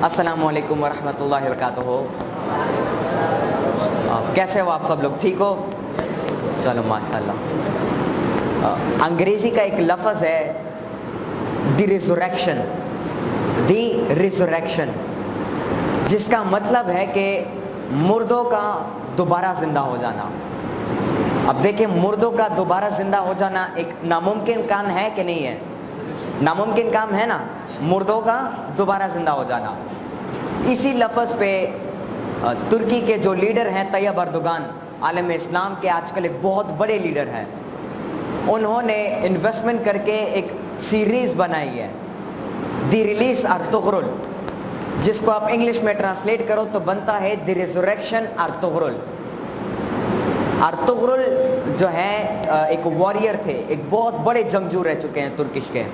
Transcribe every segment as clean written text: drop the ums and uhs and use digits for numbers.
السلام علیکم ورحمۃ اللہ وبرکاتہ. کیسے ہو آپ سب لوگ؟ ٹھیک ہو؟ چلو ماشاء اللہ. انگریزی کا ایک لفظ ہے دی ریزوریکشن، جس کا مطلب ہے کہ مردوں کا دوبارہ زندہ ہو جانا. اب دیکھیں، مردوں کا دوبارہ زندہ ہو جانا ایک ناممکن کام ہے کہ نہیں ہے؟ ناممکن کام ہے نا، مردوں کا دوبارہ زندہ ہو جانا. اسی لفظ پہ ترکی کے جو لیڈر ہیں طیب اردوغان، عالم اسلام کے آج کل ایک بہت بڑے لیڈر ہیں، انہوں نے انویسٹمنٹ کر کے ایک سیریز بنائی ہے دی ریلیز ارطغرل، جس کو آپ انگلش میں ٹرانسلیٹ کرو تو بنتا ہے دی ریزوریکشن ارطغرل. ارطغرل جو ہے ایک واریر تھے، ایک بہت بڑے جنگجو رہ چکے ہیں ترکش کے.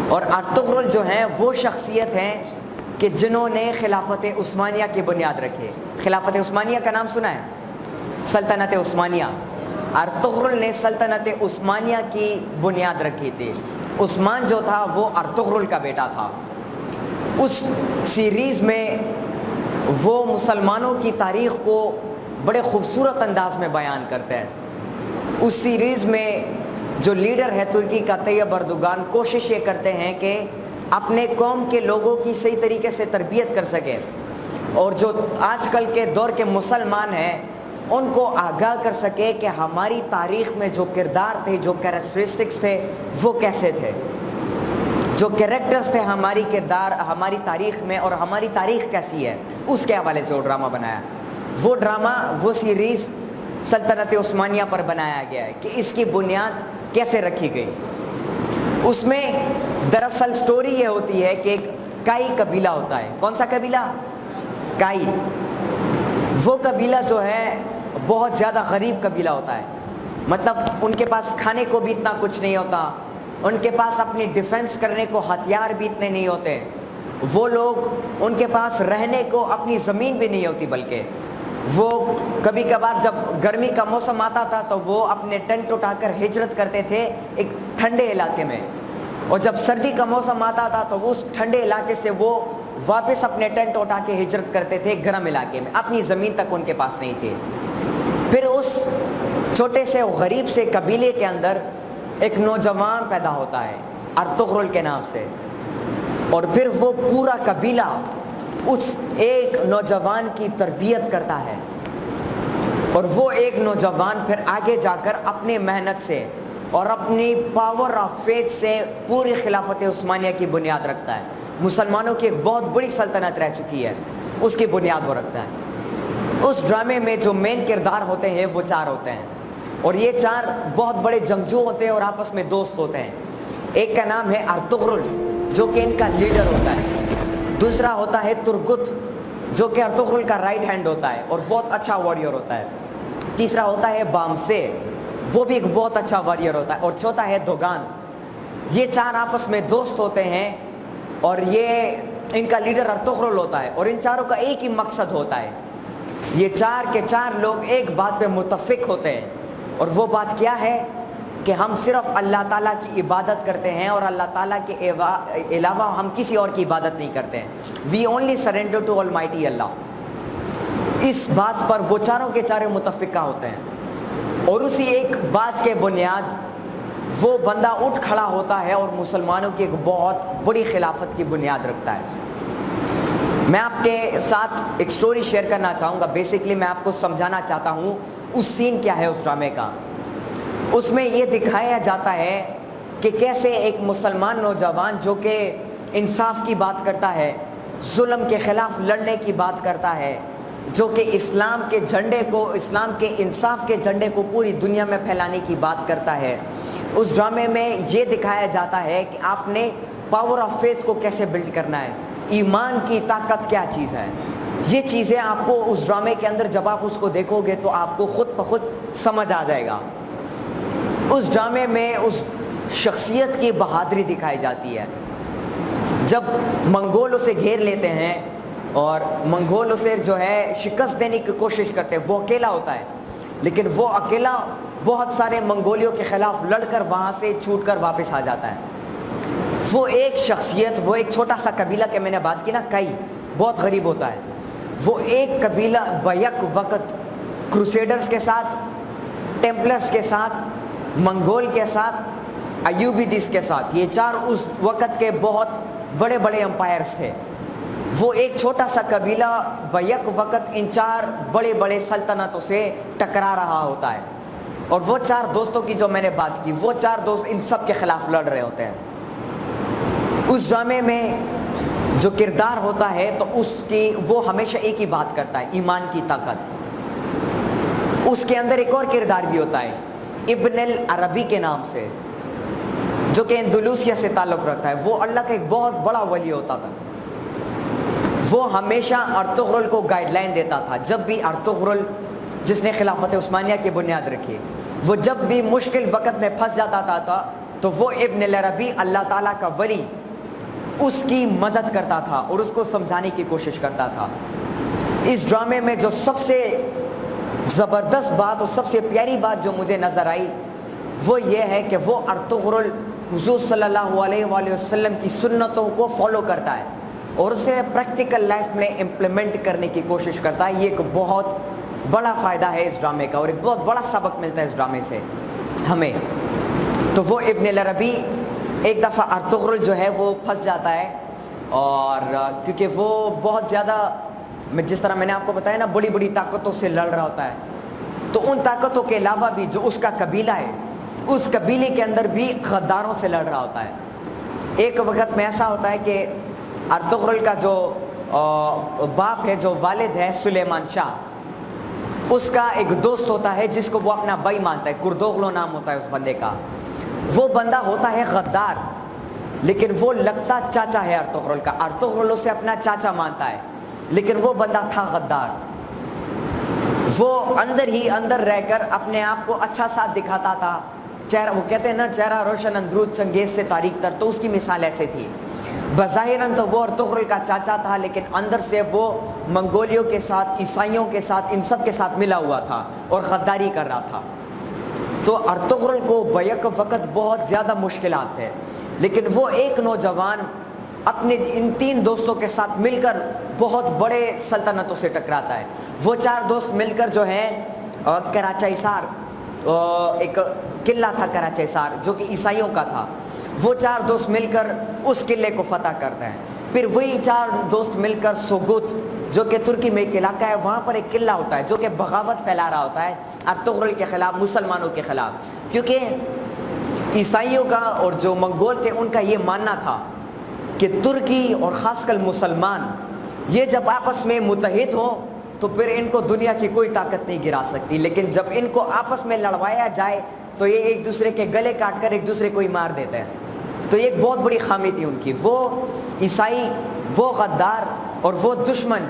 اور ارطغرل جو ہیں وہ شخصیت ہیں کہ جنہوں نے خلافت عثمانیہ کی بنیاد رکھی. خلافت عثمانیہ کا نام سنا ہے؟ سلطنت عثمانیہ. ارطغرل نے سلطنت عثمانیہ کی بنیاد رکھی تھی. عثمان جو تھا وہ ارطغرل کا بیٹا تھا. اس سیریز میں وہ مسلمانوں کی تاریخ کو بڑے خوبصورت انداز میں بیان کرتے ہیں. اس سیریز میں جو لیڈر ہے ترکی کا طیب اردوغان، کوشش یہ کرتے ہیں کہ اپنے قوم کے لوگوں کی صحیح طریقے سے تربیت کر سکے، اور جو آج کل کے دور کے مسلمان ہیں ان کو آگاہ کر سکے کہ ہماری تاریخ میں جو کردار تھے، جو کیریکٹرسٹکس تھے، وہ کیسے تھے، جو کریکٹرز تھے ہماری کردار ہماری تاریخ میں، اور ہماری تاریخ کیسی ہے. اس کے حوالے سے وہ ڈرامہ بنایا. وہ ڈرامہ، وہ سیریز سلطنت عثمانیہ پر بنایا گیا ہے کہ اس کی بنیاد کیسے رکھی گئی. اس میں دراصل سٹوری یہ ہوتی ہے کہ ایک کائی قبیلہ ہوتا ہے. کون سا قبیلہ؟ کائی. وہ قبیلہ جو ہے بہت زیادہ غریب قبیلہ ہوتا ہے. مطلب ان کے پاس کھانے کو بھی اتنا کچھ نہیں ہوتا، ان کے پاس اپنی ڈیفنس کرنے کو ہتھیار بھی اتنے نہیں ہوتے. وہ لوگ، ان کے پاس رہنے کو اپنی زمین بھی نہیں ہوتی، بلکہ وہ کبھی کبھار جب گرمی کا موسم آتا تھا تو وہ اپنے ٹینٹ اٹھا کر ہجرت کرتے تھے ایک ٹھنڈے علاقے میں، اور جب سردی کا موسم آتا تھا تو اس ٹھنڈے علاقے سے وہ واپس اپنے ٹینٹ اٹھا کے ہجرت کرتے تھے گرم علاقے میں. اپنی زمین تک ان کے پاس نہیں تھی. پھر اس چھوٹے سے غریب سے قبیلے کے اندر ایک نوجوان پیدا ہوتا ہے ارطغرل کے نام سے، اور پھر وہ پورا قبیلہ اس ایک نوجوان کی تربیت کرتا ہے. اور وہ ایک نوجوان پھر آگے جا کر اپنی محنت سے اور اپنی پاور آف فیتھ سے پوری خلافت عثمانیہ کی بنیاد رکھتا ہے. مسلمانوں کی ایک بہت بڑی سلطنت رہ چکی ہے، اس کی بنیاد وہ رکھتا ہے. اس ڈرامے میں جو مین کردار ہوتے ہیں وہ 4 ہوتے ہیں، اور یہ 4 بہت بڑے جنگجو ہوتے ہیں اور آپس میں دوست ہوتے ہیں. ایک کا نام ہے ارطغرل، جو کہ ان کا لیڈر ہوتا ہے. دوسرا ہوتا ہے ترگت، جو کہ ارطغرل کا رائٹ ہینڈ ہوتا ہے اور بہت اچھا واریر ہوتا ہے. تیسرا ہوتا ہے بامسے، وہ بھی ایک بہت اچھا واریر ہوتا ہے. اور چوتھا ہے دوگان. یہ 4 آپس میں دوست ہوتے ہیں، اور یہ ان کا لیڈر ارطغرل ہوتا ہے. اور ان چاروں کا ایک ہی مقصد ہوتا ہے. یہ 4 کے 4 لوگ ایک بات پہ متفق ہوتے ہیں، اور وہ بات کیا ہے کہ ہم صرف اللہ تعالیٰ کی عبادت کرتے ہیں، اور اللہ تعالیٰ کے علاوہ ہم کسی اور کی عبادت نہیں کرتے ہیں. We only surrender to almighty Allah. اس بات پر وہ چاروں کے چاروں متفقہ ہوتے ہیں، اور اسی ایک بات کے بنیاد وہ بندہ اٹھ کھڑا ہوتا ہے اور مسلمانوں کی ایک بہت بڑی خلافت کی بنیاد رکھتا ہے. میں آپ کے ساتھ ایک سٹوری شیئر کرنا چاہوں گا. بیسکلی میں آپ کو سمجھانا چاہتا ہوں اس سین کیا ہے اس ڈرامے کا. اس میں یہ دکھایا جاتا ہے کہ کیسے ایک مسلمان نوجوان جو کہ انصاف کی بات کرتا ہے، ظلم کے خلاف لڑنے کی بات کرتا ہے، جو کہ اسلام کے جھنڈے کو، اسلام کے انصاف کے جھنڈے کو پوری دنیا میں پھیلانے کی بات کرتا ہے. اس ڈرامے میں یہ دکھایا جاتا ہے کہ آپ نے پاور آف فیتھ کو کیسے بلڈ کرنا ہے، ایمان کی طاقت کیا چیز ہے. یہ چیزیں آپ کو اس ڈرامے کے اندر جب آپ اس کو دیکھو گے تو آپ کو خود بخود سمجھ آ جائے گا. اس ڈرامے میں اس شخصیت کی بہادری دکھائی جاتی ہے. جب منگول اسے گھیر لیتے ہیں اور منگول اسے جو ہے شکست دینے کی کوشش کرتے ہیں، وہ اکیلا ہوتا ہے، لیکن وہ اکیلا بہت سارے منگولیوں کے خلاف لڑ کر وہاں سے چھوٹ کر واپس آ جاتا ہے. وہ ایک شخصیت، وہ ایک چھوٹا سا قبیلہ کہ میں نے بات کی نا کئی، بہت غریب ہوتا ہے، وہ ایک قبیلہ بیک وقت کروسیڈرز کے ساتھ، ٹیمپلرز کے ساتھ، منگول کے ساتھ، ایوبیدس کے ساتھ، یہ چار اس وقت کے بہت بڑے بڑے امپائرز تھے، وہ ایک چھوٹا سا قبیلہ بیک وقت ان چار بڑے بڑے سلطنتوں سے ٹکرا رہا ہوتا ہے، اور وہ چار دوستوں کی جو میں نے بات کی، وہ چار دوست ان سب کے خلاف لڑ رہے ہوتے ہیں۔ اس ڈرامے میں جو کردار ہوتا ہے تو وہ ہمیشہ ایک ہی بات کرتا ہے، ایمان کی طاقت۔ اس کے اندر ایک اور کردار بھی ہوتا ہے ابن العربی کے نام سے، جو کہ اندلوسیہ سے تعلق رکھتا ہے، وہ اللہ کا ایک بہت بڑا ولی ہوتا تھا۔ وہ ہمیشہ ارطغرل کو گائیڈ لائن دیتا تھا، جب بھی ارطغرل جس نے خلافت عثمانیہ کی بنیاد رکھی، وہ جب بھی مشکل وقت میں پھنس جاتا تھا تو وہ ابن العربی اللہ تعالیٰ کا ولی اس کی مدد کرتا تھا اور اس کو سمجھانے کی کوشش کرتا تھا۔ اس ڈرامے میں جو سب سے زبردست بات اور سب سے پیاری بات جو مجھے نظر آئی وہ یہ ہے کہ وہ ارطغرل حضور صلی اللہ علیہ وآلہ وسلم کی سنتوں کو فالو کرتا ہے اور اسے پریکٹیکل لائف میں امپلیمنٹ کرنے کی کوشش کرتا ہے۔ یہ ایک بہت بڑا فائدہ ہے اس ڈرامے کا، اور ایک بہت بڑا سبق ملتا ہے اس ڈرامے سے ہمیں۔ تو وہ ابن العربی ایک دفعہ ارطغرل جو ہے وہ پھنس جاتا ہے، اور کیونکہ وہ بہت زیادہ، جس طرح میں نے آپ کو بتایا نا، بڑی بڑی طاقتوں سے لڑ رہا ہوتا ہے، تو ان طاقتوں کے علاوہ بھی جو اس کا قبیلہ ہے، اس قبیلے کے اندر بھی غداروں سے لڑ رہا ہوتا ہے۔ ایک وقت میں ایسا ہوتا ہے کہ ارطغرل کا جو باپ ہے، جو والد ہے سلیمان شاہ، اس کا ایک دوست ہوتا ہے جس کو وہ اپنا بھائی مانتا ہے، کردوغلو نام ہوتا ہے اس بندے کا۔ وہ بندہ ہوتا ہے غدار، لیکن وہ لگتا چاچا ہے ارطغرل کا، ارطغرل اسے اپنا چاچا مانتا ہے، لیکن وہ بندہ تھا غدار۔ وہ اندر ہی اندر رہ کر اپنے آپ کو اچھا ساتھ دکھاتا تھا، چہرہ، وہ کہتے ہیں نا چہرہ روشن اندرود چنگیز سے تاریک تر، تو اس کی مثال ایسے تھی۔ بظاہراً تو وہ ارطغرل کا چاچا تھا، لیکن اندر سے وہ منگولیوں کے ساتھ، عیسائیوں کے ساتھ، ان سب کے ساتھ ملا ہوا تھا اور غداری کر رہا تھا۔ تو ارطغرل کو بیک وقت بہت زیادہ مشکلات تھے، لیکن وہ ایک نوجوان اپنے ان تین دوستوں کے ساتھ مل کر بہت بڑے سلطنتوں سے ٹکراتا ہے۔ وہ چار دوست مل کر جو ہیں کراچا حصار، ایک قلعہ تھا کراچا حصار جو کہ عیسائیوں کا تھا، وہ چار دوست مل کر اس قلعے کو فتح کرتے ہیں۔ پھر وہی چار دوست مل کر سوگت، جو کہ ترکی میں ایک علاقہ ہے، وہاں پر ایک قلعہ ہوتا ہے جو کہ بغاوت پھیلا رہا ہوتا ہے ارطغرل کے خلاف، مسلمانوں کے خلاف، کیونکہ عیسائیوں کا اور جو منگول تھے ان کا یہ ماننا تھا کہ ترکی اور خاص کر مسلمان یہ جب آپس میں متحد ہوں تو پھر ان کو دنیا کی کوئی طاقت نہیں گرا سکتی، لیکن جب ان کو آپس میں لڑوایا جائے تو یہ ایک دوسرے کے گلے کاٹ کر ایک دوسرے کو ہی مار دیتے ہیں۔ تو یہ ایک بہت بڑی خامی تھی ان کی، وہ عیسائی، وہ غدار اور وہ دشمن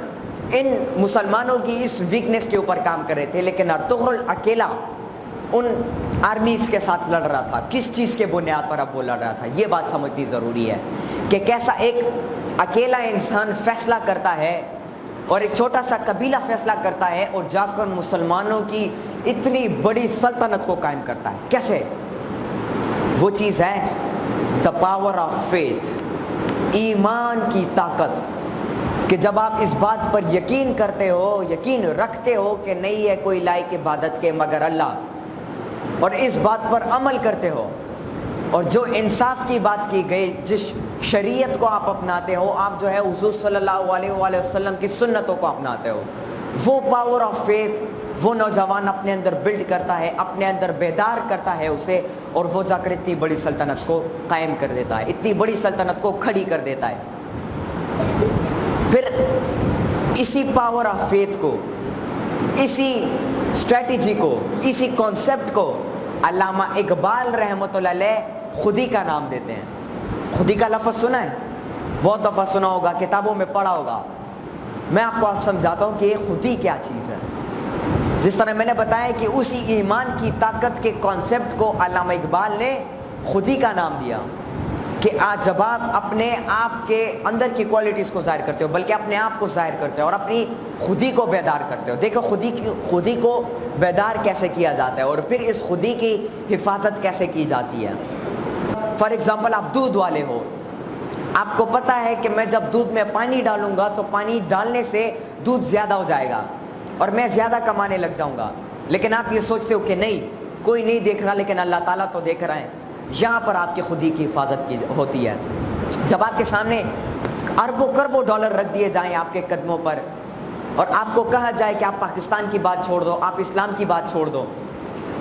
ان مسلمانوں کی اس ویکنس کے اوپر کام کر رہے تھے، لیکن ارطغرل اکیلا ان آرمیز کے ساتھ لڑ رہا تھا۔ کس چیز کے بنیاد پر اب وہ لڑ رہا تھا، یہ بات سمجھنی ضروری ہے کہ کیسا ایک اکیلا انسان فیصلہ کرتا ہے اور ایک چھوٹا سا قبیلہ فیصلہ کرتا ہے اور جا کر مسلمانوں کی اتنی بڑی سلطنت کو قائم کرتا ہے۔ کیسے؟ وہ چیز ہے the power of faith، ایمان کی طاقت، کہ جب آپ اس بات پر یقین کرتے ہو، یقین رکھتے ہو کہ نہیں ہے کوئی لائق عبادت کے مگر اللہ، اور اس بات پر عمل کرتے ہو، اور جو انصاف کی بات کی گئی، جس شریعت کو آپ اپناتے ہو، آپ جو ہے حضور صلی اللہ علیہ وآلہ وسلم کی سنتوں کو اپناتے ہو، وہ پاور آف فیتھ وہ نوجوان اپنے اندر بلڈ کرتا ہے، اپنے اندر بیدار کرتا ہے اسے، اور وہ جا کر اتنی بڑی سلطنت کو قائم کر دیتا ہے، اتنی بڑی سلطنت کو کھڑی کر دیتا ہے۔ پھر اسی پاور آف فیتھ کو، اسی اسٹریٹجی کو، اسی کانسیپٹ کو علامہ اقبال رحمۃ اللہ علیہ خودی کا نام دیتے ہیں۔ خودی کا لفظ سنا ہے؟ بہت دفعہ سنا ہوگا، کتابوں میں پڑھا ہوگا۔ میں آپ کو سمجھاتا ہوں کہ یہ خودی کیا چیز ہے۔ جس طرح میں نے بتایا کہ اسی ایمان کی طاقت کے کانسیپٹ کو علامہ اقبال نے خودی کا نام دیا، کہ آج جب آپ اپنے آپ کے اندر کی کوالٹیز کو ظاہر کرتے ہو، بلکہ اپنے آپ کو ظاہر کرتے ہو اور اپنی خودی کو بیدار کرتے ہو۔ دیکھو خودی کو بیدار کیسے کیا جاتا ہے اور پھر اس خودی کی حفاظت کیسے کی جاتی ہے۔ فار ایگزامپل، آپ دودھ والے ہو، آپ کو پتہ ہے کہ میں جب دودھ میں پانی ڈالوں گا تو پانی ڈالنے سے دودھ زیادہ ہو جائے گا اور میں زیادہ کمانے لگ جاؤں گا، لیکن آپ یہ سوچتے ہو کہ نہیں، کوئی نہیں دیکھ رہا لیکن اللہ تعالیٰ تو دیکھ رہے ہیں۔ یہاں پر آپ کی خودی کی حفاظت کی ہوتی ہے۔ جب آپ کے سامنے اربوں کربوں ڈالر رکھ دیے جائیں آپ کے قدموں پر اور آپ کو کہا جائے کہ آپ پاکستان کی بات چھوڑ دو، آپ اسلام کی بات چھوڑ دو،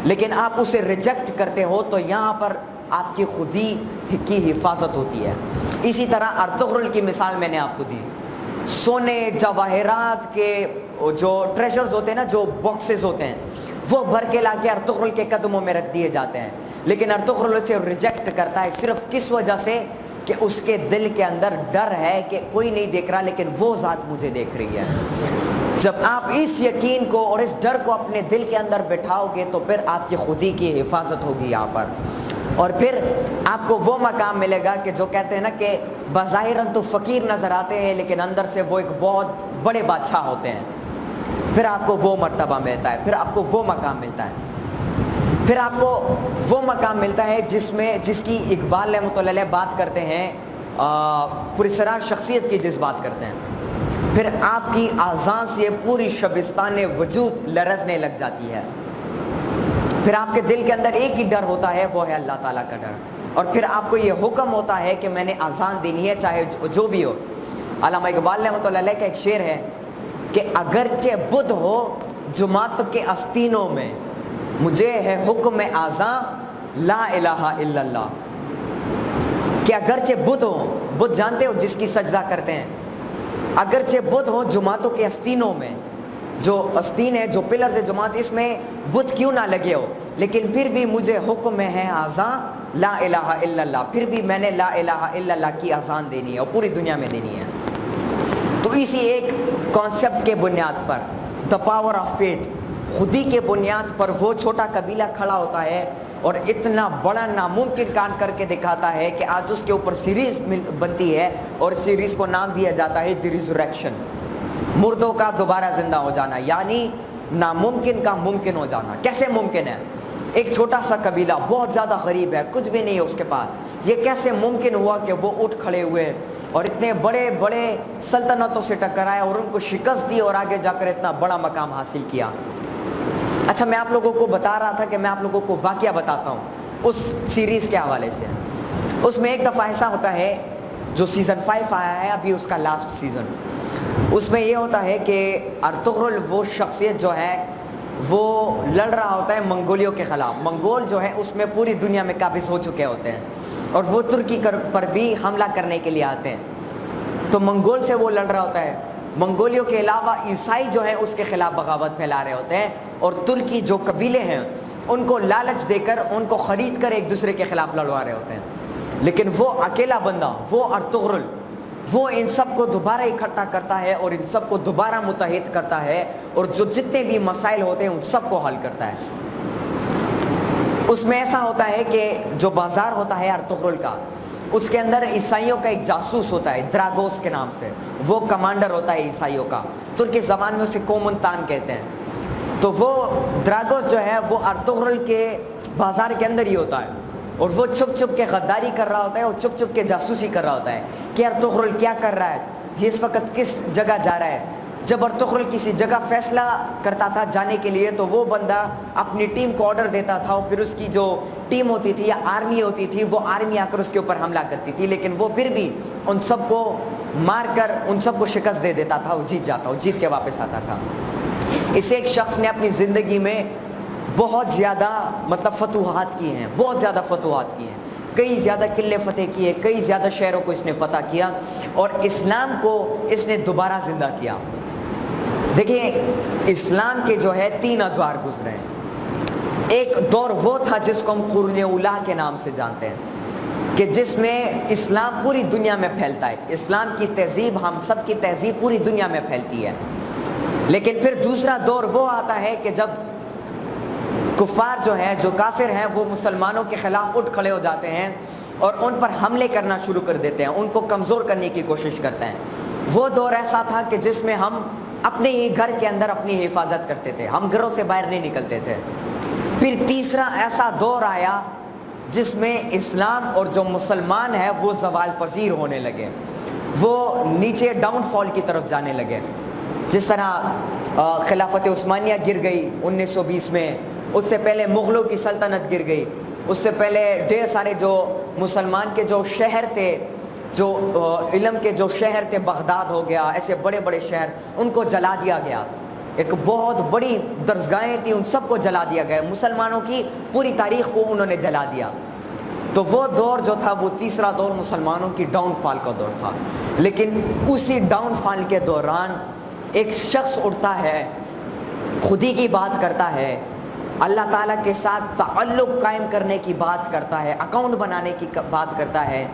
لیکن آپ اسے ریجیکٹ کرتے ہو، تو یہاں پر آپ کی خودی کی حفاظت ہوتی ہے۔ اسی طرح ارطغرل کی مثال میں نے آپ کو دی، سونے جواہرات کے جو ٹریجرز ہوتے ہیں نا، جو باکسز ہوتے ہیں، وہ بھر کے لا کے ارطغرل کے قدموں میں رکھ دیے جاتے ہیں، لیکن ارطغرل اسے ریجیکٹ کرتا ہے صرف کس وجہ سے کہ اس کے دل کے اندر ڈر ہے کہ کوئی نہیں دیکھ رہا لیکن وہ ذات مجھے دیکھ رہی ہے۔ جب آپ اس یقین کو اور اس ڈر کو اپنے دل کے اندر بٹھاؤ گے تو پھر آپ کی خودی کی حفاظت ہوگی یہاں پر، اور پھر آپ کو وہ مقام ملے گا کہ جو کہتے ہیں نا کہ بظاہراً تو فقیر نظر آتے ہیں لیکن اندر سے وہ ایک بہت بڑے بادشاہ ہوتے ہیں۔ پھر آپ کو وہ مرتبہ ملتا ہے، پھر آپ کو وہ مقام ملتا ہے، پھر آپ کو وہ مقام ملتا ہے جس کی اقبال رحمۃ اللہ علیہ بات کرتے ہیں، پراسرار شخصیت کی جس بات کرتے ہیں، پھر آپ کی اعضاء سے پوری شبستان وجود لرزنے لگ جاتی ہے، پھر آپ کے دل کے اندر ایک ہی ڈر ہوتا ہے، وہ ہے اللہ تعالیٰ کا ڈر، اور پھر آپ کو یہ حکم ہوتا ہے کہ میں نے اذان دینی ہے چاہے جو بھی ہو۔ علامہ اقبال رحمۃ اللہ علیہ کا ایک شعر ہے کہ اگرچہ بدھ ہو جماعت کے آستینوں میں، مجھے ہے حکم اذان لا الہ الا اللہ، کہ اگرچہ بدھ ہو، بدھ جانتے ہو جس کی سجدہ کرتے ہیں، اگرچہ بدھ ہو جماعتوں کے آستینوں میں، جو آستین ہے، جو پلرز ہے جماعت، اس میں بدھ کیوں نہ لگے ہو، لیکن پھر بھی مجھے حکم ہے اذان لا الہ الا اللہ، پھر بھی میں نے لا الہ الا اللہ کی اذان دینی ہے اور پوری دنیا میں دینی ہے۔ تو اسی ایک کانسیپٹ کے بنیاد پر، دا پاور آف فیتھ، خودی کے بنیاد پر وہ چھوٹا قبیلہ کھڑا ہوتا ہے اور اتنا بڑا ناممکن کام کر کے دکھاتا ہے کہ آج اس کے اوپر سیریز بنتی ہے اور سیریز کو نام دیا جاتا ہے دی ریزریکشن، مردوں کا دوبارہ زندہ ہو جانا، یعنی ناممکن کا ممکن ہو جانا۔ کیسے ممکن ہے؟ ایک چھوٹا سا قبیلہ بہت زیادہ غریب ہے، کچھ بھی نہیں ہے اس کے پاس، یہ کیسے ممکن ہوا کہ وہ اٹھ کھڑے ہوئے اور اتنے بڑے بڑے سلطنتوں سے ٹکرائے اور ان کو شکست دی اور آگے جا کر اتنا بڑا مقام حاصل کیا؟ اچھا، میں آپ لوگوں کو بتا رہا تھا کہ میں آپ لوگوں کو واقعہ بتاتا ہوں اس سیریز کے حوالے سے۔ اس میں ایک دفعہ ایسا ہوتا ہے، جو سیزن 5 آیا ہے ابھی، اس کا لاسٹ سیزن، اس میں یہ ہوتا ہے کہ ارطغرل وہ شخصیت جو ہے وہ لڑ رہا ہوتا ہے منگولیوں کے خلاف۔ منگول جو ہے اس میں پوری دنیا میں قابض ہو چکے ہوتے ہیں اور وہ ترکی پر بھی حملہ کرنے کے لیے آتے ہیں، تو منگول سے وہ لڑ رہا ہوتا ہے۔ منگولیوں کے علاوہ عیسائی جو ہیں اس کے خلاف بغاوت پھیلا رہے ہوتے ہیں، اور ترکی جو قبیلے ہیں ان کو لالچ دے کر، ان کو خرید کر ایک دوسرے کے خلاف لڑوا رہے ہوتے ہیں، لیکن وہ اکیلا بندہ، وہ ارطغرل، وہ ان سب کو دوبارہ اکٹھا کرتا ہے اور ان سب کو دوبارہ متحد کرتا ہے، اور جو جتنے بھی مسائل ہوتے ہیں ان سب کو حل کرتا ہے۔ اس میں ایسا ہوتا ہے کہ جو بازار ہوتا ہے ارطغرل کا، اس کے اندر عیسائیوں کا ایک جاسوس ہوتا ہے دراگوس کے نام سے، وہ کمانڈر ہوتا ہے عیسائیوں کا، ترکی زبان میں اسے کومنتان کہتے ہیں۔ تو وہ دراگوس جو ہے وہ ارطغرل کے بازار کے اندر ہی ہوتا ہے، اور وہ چھپ چھپ کے غداری کر رہا ہوتا ہے اور چھپ چھپ کے جاسوسی کر رہا ہوتا ہے کہ ارطغرل کیا کر رہا ہے، یہ اس وقت کس جگہ جا رہا ہے۔ جب ارطغرل کسی جگہ فیصلہ کرتا تھا جانے کے لیے تو وہ بندہ اپنی ٹیم کو آرڈر دیتا تھا، اور پھر اس کی جو ٹیم ہوتی تھی یا آرمی ہوتی تھی، وہ آرمی آ کر اس کے اوپر حملہ کرتی تھی، لیکن وہ پھر بھی ان سب کو مار کر ان سب کو شکست دے دیتا تھا، وہ جیت جاتا، وہ جیت کے واپس آتا تھا۔ اس ایک شخص نے اپنی زندگی میں بہت زیادہ فتوحات کی ہیں، بہت زیادہ فتوحات کی ہیں، کئی زیادہ قلعے فتح کیے، کئی زیادہ شہروں کو اس نے فتح کیا، اور اسلام کو اس نے دوبارہ زندہ کیا۔ دیکھیں، اسلام کے جو ہے 3 ادوار گزرے ہیں۔ ایک دور وہ تھا جس کو ہم قرون اولیٰ کے نام سے جانتے ہیں، کہ جس میں اسلام پوری دنیا میں پھیلتا ہے، اسلام کی تہذیب، ہم سب کی تہذیب پوری دنیا میں پھیلتی ہے۔ لیکن پھر دوسرا دور وہ آتا ہے کہ جب کفار جو ہیں، جو کافر ہیں، وہ مسلمانوں کے خلاف اٹھ کھڑے ہو جاتے ہیں اور ان پر حملے کرنا شروع کر دیتے ہیں، ان کو کمزور کرنے کی کوشش کرتے ہیں۔ وہ دور ایسا تھا کہ جس میں ہم اپنے ہی گھر کے اندر اپنی حفاظت کرتے تھے، ہم گھروں سے باہر نہیں نکلتے تھے۔ پھر تیسرا ایسا دور آیا جس میں اسلام اور جو مسلمان ہے وہ زوال پذیر ہونے لگے، وہ نیچے ڈاؤن فال کی طرف جانے لگے۔ جس طرح خلافت عثمانیہ گر گئی 1920 میں، اس سے پہلے مغلوں کی سلطنت گر گئی، اس سے پہلے ڈھیر سارے جو مسلمان کے جو شہر تھے، جو علم کے جو شہر تھے، بغداد ہو گیا، ایسے بڑے بڑے شہر، ان کو جلا دیا گیا۔ ایک بہت بڑی درسگاہیں تھیں، ان سب کو جلا دیا گیا، مسلمانوں کی پوری تاریخ کو انہوں نے جلا دیا۔ تو وہ دور جو تھا وہ تیسرا دور مسلمانوں کی ڈاؤن فال کا دور تھا۔ لیکن اسی ڈاؤن فال کے دوران ایک شخص اٹھتا ہے، خودی کی بات کرتا ہے، اللہ تعالیٰ کے ساتھ تعلق قائم کرنے کی بات کرتا ہے، اکاؤنٹ بنانے کی بات کرتا ہے،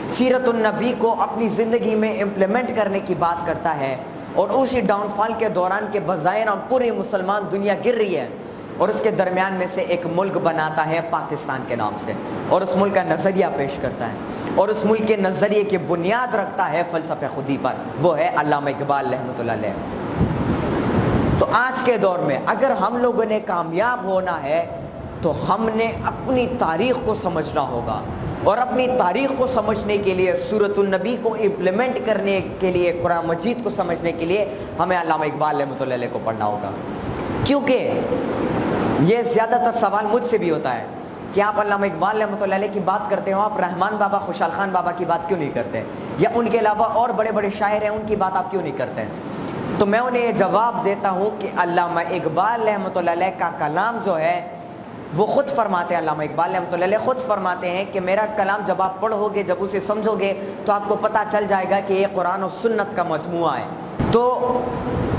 سیرت النبی کو اپنی زندگی میں امپلیمنٹ کرنے کی بات کرتا ہے۔ اور اسی ڈاؤن فال کے دوران کے بظاہر پوری مسلمان دنیا گر رہی ہے، اور اس کے درمیان میں سے ایک ملک بناتا ہے پاکستان کے نام سے، اور اس ملک کا نظریہ پیش کرتا ہے، اور اس ملک کے نظریے کی بنیاد رکھتا ہے فلسفہ خودی پر، وہ ہے علامہ اقبال رحمۃ اللہ علیہ۔ تو آج کے دور میں اگر ہم لوگوں نے کامیاب ہونا ہے تو ہم نے اپنی تاریخ کو سمجھنا ہوگا، اور اپنی تاریخ کو سمجھنے کے لیے، سورۃ النبی کو امپلیمنٹ کرنے کے لیے، قرآن مجید کو سمجھنے کے لیے ہمیں علامہ اقبال رحمۃ اللہ علیہ کو پڑھنا ہوگا۔ کیونکہ یہ زیادہ تر سوال مجھ سے بھی ہوتا ہے کہ آپ علامہ اقبال رحمۃ اللہ علیہ کی بات کرتے ہو، آپ رحمان بابا، خوشحال خان بابا کی بات کیوں نہیں کرتے، یا ان کے علاوہ اور بڑے بڑے شاعر ہیں ان کی بات آپ کیوں نہیں کرتے ہیں؟ تو میں انہیں یہ جواب دیتا ہوں کہ علامہ اقبال رحمۃ اللہ علیہ کا کلام جو ہے وہ خود فرماتے ہیں، علامہ اقبال رحمۃ اللہ علیہ خود فرماتے ہیں کہ میرا کلام جب آپ پڑھو گے، جب اسے سمجھو گے تو آپ کو پتہ چل جائے گا کہ یہ قرآن و سنت کا مجموعہ ہے۔ تو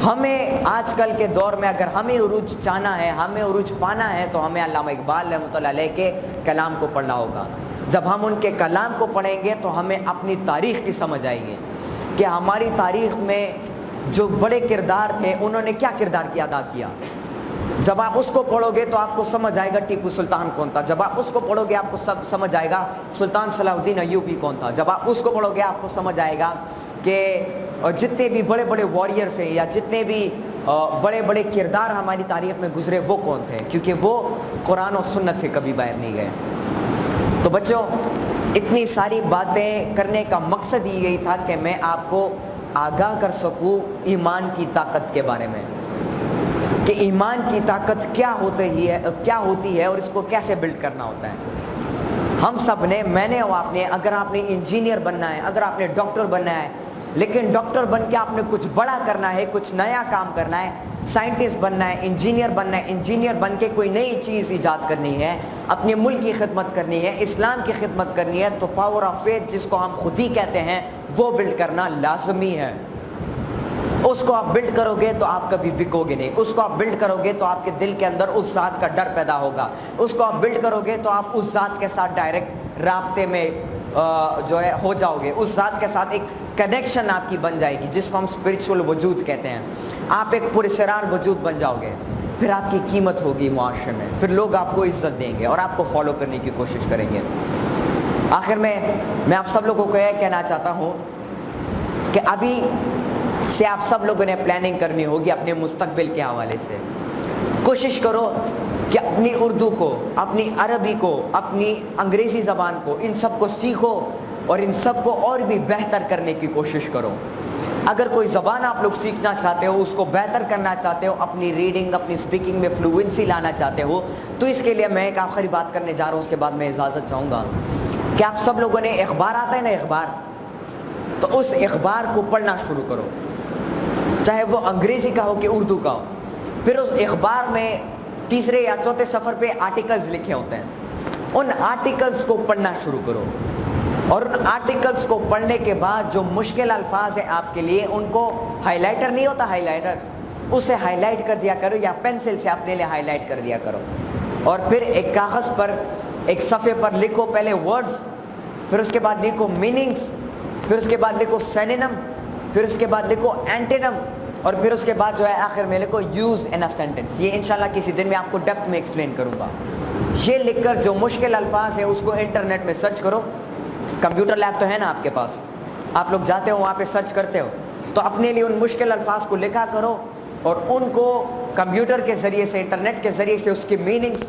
ہمیں آج کل کے دور میں اگر ہمیں عروج چاہنا ہے، ہمیں عروج پانا ہے، تو ہمیں علامہ اقبال رحمۃ اللہ علیہ کے کلام کو پڑھنا ہوگا۔ جب ہم ان کے کلام کو پڑھیں گے تو ہمیں اپنی تاریخ کی سمجھ آئے گی کہ ہماری تاریخ میں جو بڑے کردار تھے انہوں نے کیا کردار کی ادا کیا۔ جب آپ اس کو پڑھو گے تو آپ کو سمجھ آئے گا ٹیپو سلطان کون تھا، جب آپ اس کو پڑھو گے آپ کو سب سمجھ آئے گا سلطان صلاح الدین ایوبی کون تھا، جب آپ اس کو پڑھو گے آپ کو سمجھ آئے گا کہ جتنے بھی بڑے بڑے واریئرس ہیں یا جتنے بھی بڑے بڑے کردار ہماری تاریخ میں گزرے وہ کون تھے، کیونکہ وہ قرآن و سنت سے کبھی باہر نہیں گئے۔ تو بچوں، اتنی ساری باتیں کرنے کا مقصد یہی تھا کہ میں آپ کو آگاہ کر سکوں ایمان کی طاقت کے بارے میں، کہ ایمان کی طاقت کیا ہوتی ہے اور اس کو کیسے بلڈ کرنا ہوتا ہے۔ ہم سب نے، میں نے اور آپ نے، اگر آپ نے انجینئر بننا ہے، اگر آپ نے ڈاکٹر بننا ہے، لیکن ڈاکٹر بن کے آپ نے کچھ بڑا کرنا ہے، کچھ نیا کام کرنا ہے، سائنٹسٹ بننا ہے، انجینئر بن کے کوئی نئی چیز ایجاد کرنی ہے، اپنے ملک کی خدمت کرنی ہے، اسلام کی خدمت کرنی ہے، تو پاور آف فیتھ جس کو ہم خود ہی کہتے ہیں وہ بلڈ کرنا لازمی ہے۔ اس کو آپ بلڈ کرو گے تو آپ کبھی بکو گے نہیں، اس کو آپ بلڈ کرو گے تو آپ کے دل کے اندر اس ذات کا ڈر پیدا ہوگا، اس کو آپ بلڈ کرو گے تو آپ اس ذات کے ساتھ ڈائریکٹ رابطے میں جو ہے ہو جاؤ گے، اس ذات کے ساتھ ایک کنیکشن آپ کی بن جائے گی، جس کو ہم اسپرچول وجود کہتے ہیں۔ آپ ایک پراسرار وجود بن جاؤ گے، پھر آپ کی قیمت ہوگی معاشرے میں، پھر لوگ آپ کو عزت دیں گے اور آپ کو فالو کرنے کی کوشش کریں گے۔ آخر میں آپ سب لوگوں کو یہ کہنا چاہتا ہوں کہ ابھی سے آپ سب لوگوں نے پلاننگ کرنی ہوگی اپنے مستقبل کے حوالے سے۔ کوشش کرو کہ اپنی اردو کو، اپنی عربی کو، اپنی انگریزی زبان کو، ان سب کو سیکھو اور ان سب کو اور بھی بہتر کرنے کی کوشش کرو۔ اگر کوئی زبان آپ لوگ سیکھنا چاہتے ہو، اس کو بہتر کرنا چاہتے ہو، اپنی ریڈنگ، اپنی اسپیکنگ میں فلوئنسی لانا چاہتے ہو، تو اس کے لیے میں ایک آخری بات کرنے جا رہا ہوں، اس کے بعد میں اجازت چاہوں گا کہ آپ سب لوگوں نے اخبار آتا ہے نا، اخبار، تو اس اخبار کو پڑھنا شروع کرو، چاہے وہ انگریزی کا ہو کہ اردو کا ہو۔ پھر اس اخبار میں تیسرے یا چوتھے صفحے پہ آرٹیکلز لکھے ہوتے ہیں، ان آرٹیکلز کو پڑھنا شروع کرو، اور ان آرٹیکلز کو پڑھنے کے بعد جو مشکل الفاظ ہیں آپ کے لیے، ان کو ہائی لائٹر نہیں ہوتا، ہائی لائٹر، اسے ہائی لائٹ کر دیا کرو، یا پینسل سے اپنے لیے ہائی لائٹ کر دیا کرو، اور پھر ایک کاغذ پر، ایک صفحے پر لکھو پہلے ورڈز، پھر اس کے بعد لکھو میننگز، پھر اس کے بعد لکھو سینونم، پھر اس کے بعد لکھو اینٹونم، اور پھر اس کے بعد جو ہے آخر میں لکھو یوز ان اے سینٹینس۔ یہ انشاءاللہ کسی دن میں آپ کو ڈیپتھ میں ایکسپلین کروں گا۔ یہ لکھ کر جو مشکل الفاظ ہیں اس کو انٹرنیٹ میں سرچ کرو، کمپیوٹر لیب تو ہے نا آپ کے پاس، آپ لوگ جاتے ہو وہاں پہ سرچ کرتے ہو، تو اپنے لیے ان مشکل الفاظ کو لکھا کرو، اور ان کو کمپیوٹر کے ذریعے سے، انٹرنیٹ کے ذریعے سے اس کی میننگز